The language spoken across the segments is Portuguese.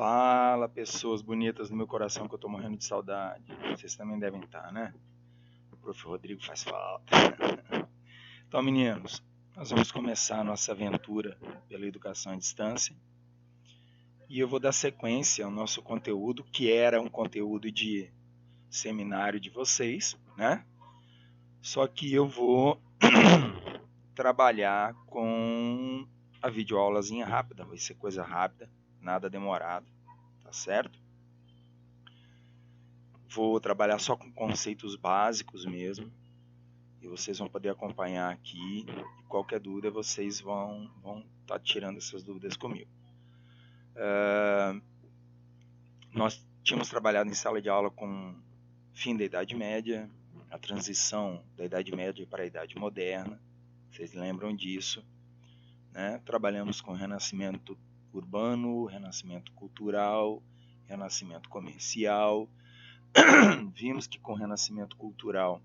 Fala, pessoas bonitas do meu coração, que eu tô morrendo de saudade. Vocês também devem estar, né? O prof. Rodrigo faz falta. Então, meninos, nós vamos começar a nossa aventura pela educação à distância. E eu vou dar sequência ao nosso conteúdo, que era um conteúdo de seminário de vocês, né? Só que eu vou trabalhar com a videoaulazinha rápida, vai ser coisa rápida, nada demorado, tá certo? Vou trabalhar só com conceitos básicos mesmo, e vocês vão poder acompanhar aqui, e qualquer dúvida vocês vão estar tirando essas dúvidas comigo. Nós tínhamos trabalhado em sala de aula com fim da Idade Média, a transição da Idade Média para a Idade Moderna, vocês lembram disso, né? Trabalhamos com renascimento urbano, renascimento cultural, renascimento comercial. Vimos que com o renascimento cultural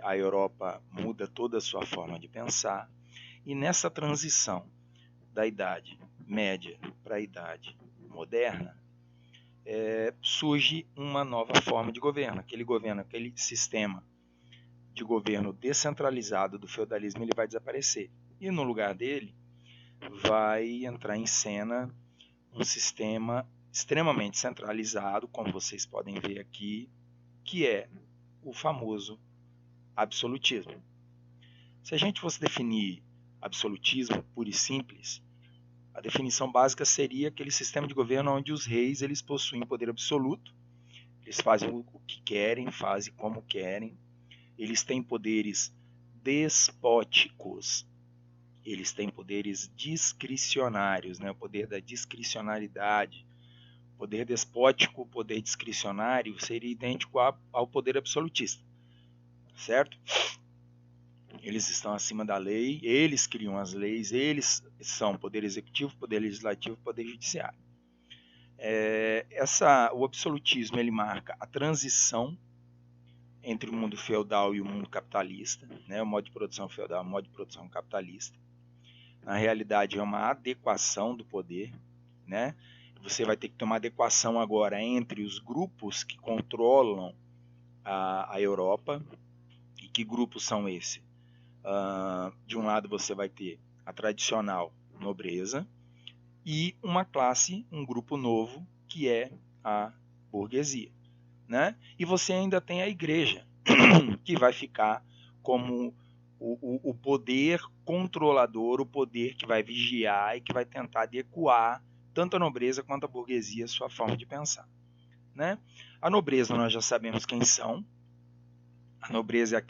a Europa muda toda a sua forma de pensar, e nessa transição da Idade Média para a Idade Moderna surge uma nova forma de governo, aquele sistema de governo descentralizado do feudalismo, ele vai desaparecer, e no lugar dele vai entrar em cena um sistema extremamente centralizado, como vocês podem ver aqui, que é o famoso absolutismo. Se a gente fosse definir absolutismo puro e simples, a definição básica seria aquele sistema de governo onde os reis eles possuem poder absoluto, eles fazem o que querem, fazem como querem, eles têm poderes despóticos, eles têm poderes discricionários, né? O poder da discricionariedade. Poder despótico, poder discricionário seria idêntico ao poder absolutista, certo? Eles estão acima da lei, eles criam as leis, eles são poder executivo, poder legislativo, poder judiciário. O absolutismo ele marca a transição entre o mundo feudal e o mundo capitalista, né? O modo de produção feudal e o modo de produção capitalista. Na realidade, é uma adequação do poder, né? Você vai ter que ter uma adequação agora entre os grupos que controlam a Europa. E que grupos são esses? De um lado você vai ter a tradicional nobreza e uma classe, um grupo novo, que é a burguesia, né? E você ainda tem a igreja, que vai ficar como o poder controlador, o poder que vai vigiar e que vai tentar adequar tanto a nobreza quanto a burguesia a sua forma de pensar, né? A nobreza nós já sabemos quem são. A nobreza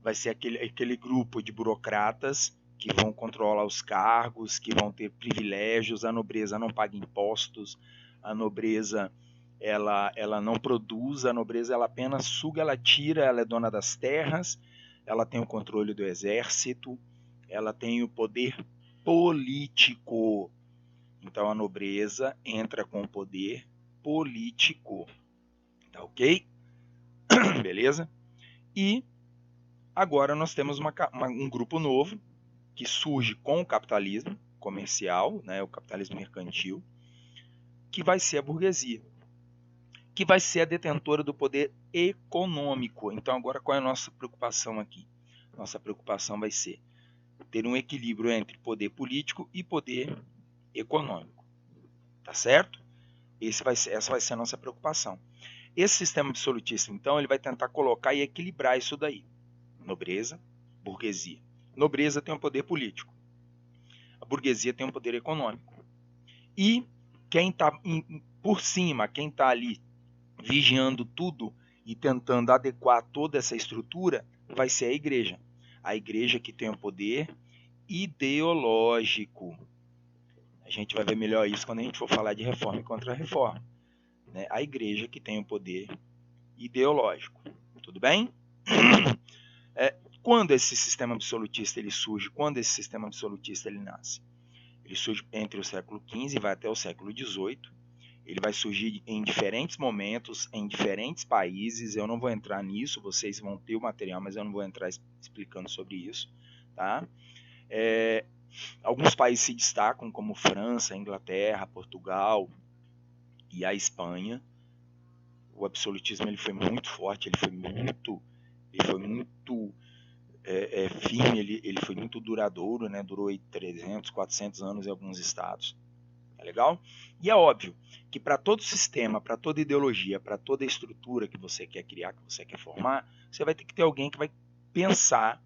vai ser aquele grupo de burocratas que vão controlar os cargos, que vão ter privilégios. A nobreza não paga impostos, a nobreza ela não produz, a nobreza ela apenas suga, ela tira, ela é dona das terras, ela tem o controle do exército, ela tem o poder político. Então a nobreza entra com o poder político, tá ok? Beleza? E agora nós temos um grupo novo que surge com o capitalismo comercial, né, o capitalismo mercantil, que vai ser a burguesia, que vai ser a detentora do poder econômico. Então agora qual é a nossa preocupação aqui? Nossa preocupação vai ser ter um equilíbrio entre poder político e poder econômico. Tá certo? Essa vai ser a nossa preocupação. Esse sistema absolutista, então, ele vai tentar colocar e equilibrar isso daí. Nobreza, burguesia. Nobreza tem um poder político. A burguesia tem um poder econômico. E quem está por cima, quem está ali vigiando tudo e tentando adequar toda essa estrutura, vai ser a igreja. A igreja que tem o poder ideológico. A gente vai ver melhor isso quando a gente for falar de reforma e contra-reforma. Né? A igreja que tem o poder ideológico. Tudo bem? Quando esse sistema absolutista ele surge, quando esse sistema absolutista ele nasce? Ele surge entre o século XV e vai até o século XVIII. Ele vai surgir em diferentes momentos, em diferentes países. Eu não vou entrar nisso, vocês vão ter o material, mas eu não vou entrar explicando sobre isso. Tá? Alguns países se destacam, como França, Inglaterra, Portugal e a Espanha. O absolutismo ele foi muito forte, ele foi muito firme, ele foi muito duradouro, né? Durou aí 300, 400 anos em alguns estados. Tá legal? E é óbvio que para todo sistema, para toda ideologia, para toda estrutura que você quer criar, que você quer formar, você vai ter que ter alguém que vai pensar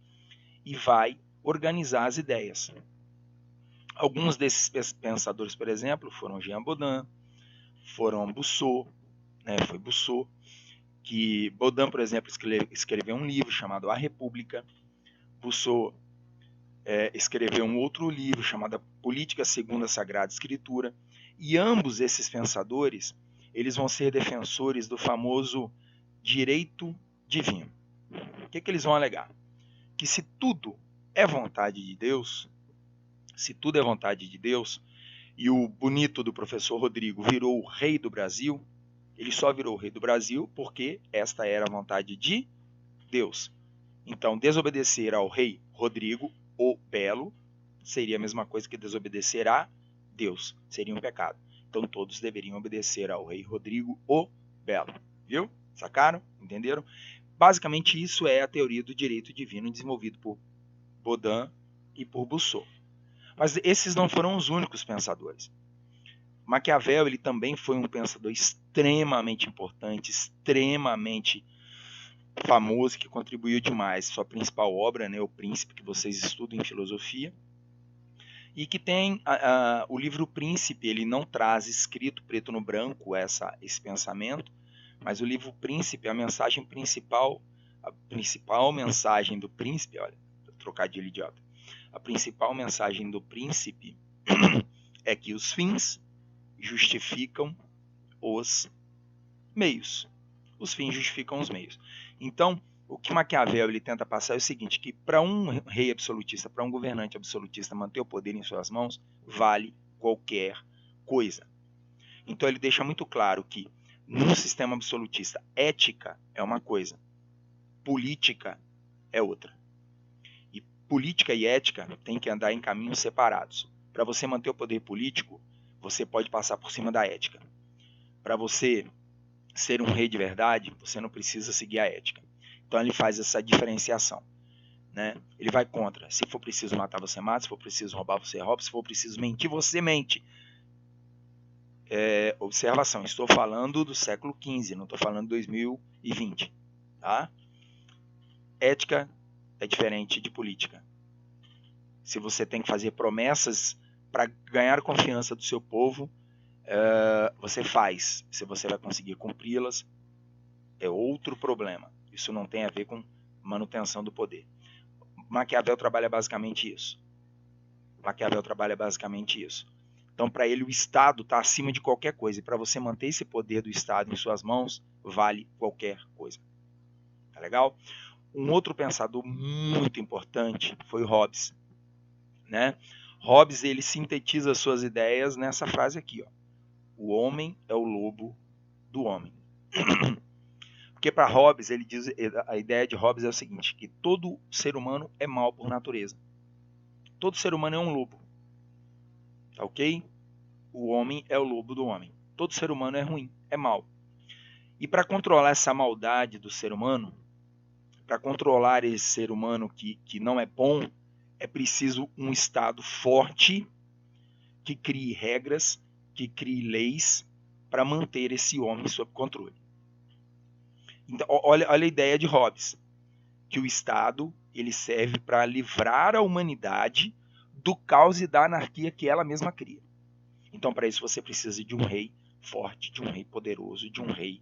e vai organizar as ideias. Alguns desses pensadores, por exemplo, foram Jean Baudin, foram Boussou, né? Foi Boussou que Baudin, por exemplo, escreveu um livro chamado A República. Boussou escreveu um outro livro chamado Política segundo a Sagrada Escritura. E ambos esses pensadores, eles vão ser defensores do famoso direito divino. O que eles vão alegar? Que se tudo é vontade de Deus, e o bonito do professor Rodrigo virou o rei do Brasil, ele só virou o rei do Brasil porque esta era a vontade de Deus. Então, desobedecer ao rei Rodrigo, o Belo, seria a mesma coisa que desobedecer a Deus. Seria um pecado. Então, todos deveriam obedecer ao rei Rodrigo, o Belo. Viu? Sacaram? Entenderam? Basicamente, isso é a teoria do direito divino desenvolvido por Baudin e por Boussou. Mas esses não foram os únicos pensadores. Maquiavel ele também foi um pensador extremamente importante, extremamente famoso, que contribuiu demais. Sua principal obra, né, O Príncipe, que vocês estudam em filosofia, e que tem o livro Príncipe. Ele não traz escrito preto no branco esse pensamento, mas o livro Príncipe, a mensagem principal, a principal mensagem do Príncipe, olha, trocadilho idiota, a principal mensagem do Príncipe é que os fins justificam os meios. Os fins justificam os meios. Então, o que Maquiavel ele tenta passar é o seguinte, que para um rei absolutista, para um governante absolutista manter o poder em suas mãos, vale qualquer coisa. Então ele deixa muito claro que num sistema absolutista, ética é uma coisa, política é outra. E política e ética têm que andar em caminhos separados. Para você manter o poder político, você pode passar por cima da ética. Para você ser um rei de verdade, você não precisa seguir a ética. Então ele faz essa diferenciação, né? Ele vai contra. Se for preciso matar, você mata. Se for preciso roubar, você rouba. Se for preciso mentir, você mente. Observação, estou falando do século XV, não estou falando de 2020. Tá? Ética é diferente de política. Se você tem que fazer promessas para ganhar a confiança do seu povo, você faz. Se você vai conseguir cumpri-las, é outro problema. Isso não tem a ver com manutenção do poder. Maquiavel trabalha basicamente isso. Então, para ele, o Estado está acima de qualquer coisa. E para você manter esse poder do Estado em suas mãos, vale qualquer coisa. Tá legal? Um outro pensador muito importante foi Hobbes. Né? Hobbes ele sintetiza suas ideias nessa frase aqui. Ó. O homem é o lobo do homem. Porque para Hobbes, ele diz, a ideia de Hobbes é o seguinte, que todo ser humano é mau por natureza. Todo ser humano é um lobo. Tá ok? O homem é o lobo do homem. Todo ser humano é ruim, é mau. E para controlar essa maldade do ser humano, para controlar esse ser humano que não é bom, é preciso um Estado forte que crie regras, que crie leis para manter esse homem sob controle. Então, olha a ideia de Hobbes, que o Estado ele serve para livrar a humanidade do caos e da anarquia que ela mesma cria. Então, para isso, você precisa de um rei forte, de um rei poderoso, de um rei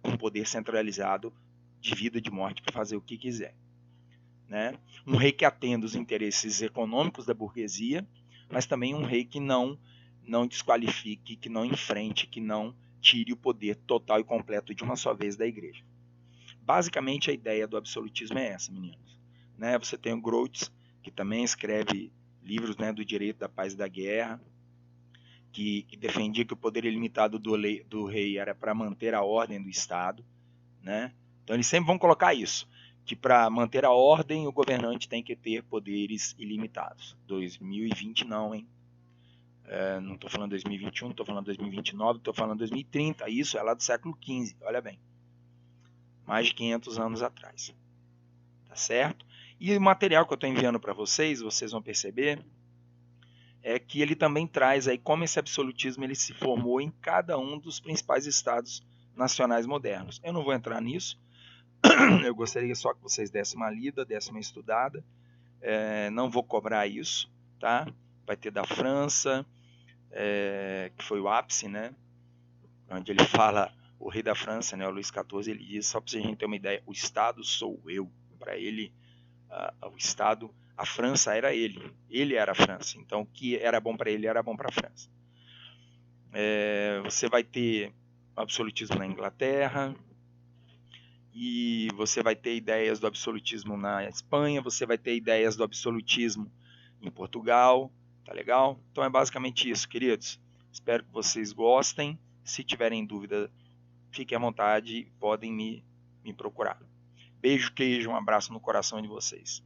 com poder centralizado de vida e de morte para fazer o que quiser. Né? Um rei que atenda os interesses econômicos da burguesia, mas também um rei que não desqualifique, que não enfrente, que não tire o poder total e completo de uma só vez da igreja. Basicamente, a ideia do absolutismo é essa, meninos. Né? Você tem o Grotius, que também escreve livros, né, do direito, da paz e da guerra, que defendia que o poder ilimitado do rei era para manter a ordem do Estado. Né? Então, eles sempre vão colocar isso, que para manter a ordem o governante tem que ter poderes ilimitados. 2020 não, hein? Não estou falando 2021, estou falando 2029, estou falando 2030. Isso é lá do século XV, olha bem. Mais de 500 anos atrás. Tá certo? E o material que eu estou enviando para vocês vão perceber, é que ele também traz aí como esse absolutismo ele se formou em cada um dos principais estados nacionais modernos. Eu não vou entrar nisso, eu gostaria só que vocês dessem uma lida, dessem uma estudada, não vou cobrar isso, tá? Vai ter da França, que foi o ápice, né? Onde ele fala, o rei da França, né, o Luís XIV, ele diz, só para a gente ter uma ideia, o Estado sou eu. Para ele, o Estado, a França era ele era a França. Então, o que era bom para ele era bom para a França. Você vai ter absolutismo na Inglaterra, e você vai ter ideias do absolutismo na Espanha, você vai ter ideias do absolutismo em Portugal, tá legal? Então é basicamente isso, queridos. Espero que vocês gostem. Se tiverem dúvida, fiquem à vontade, podem me procurar. Beijo, queijo, um abraço no coração de vocês.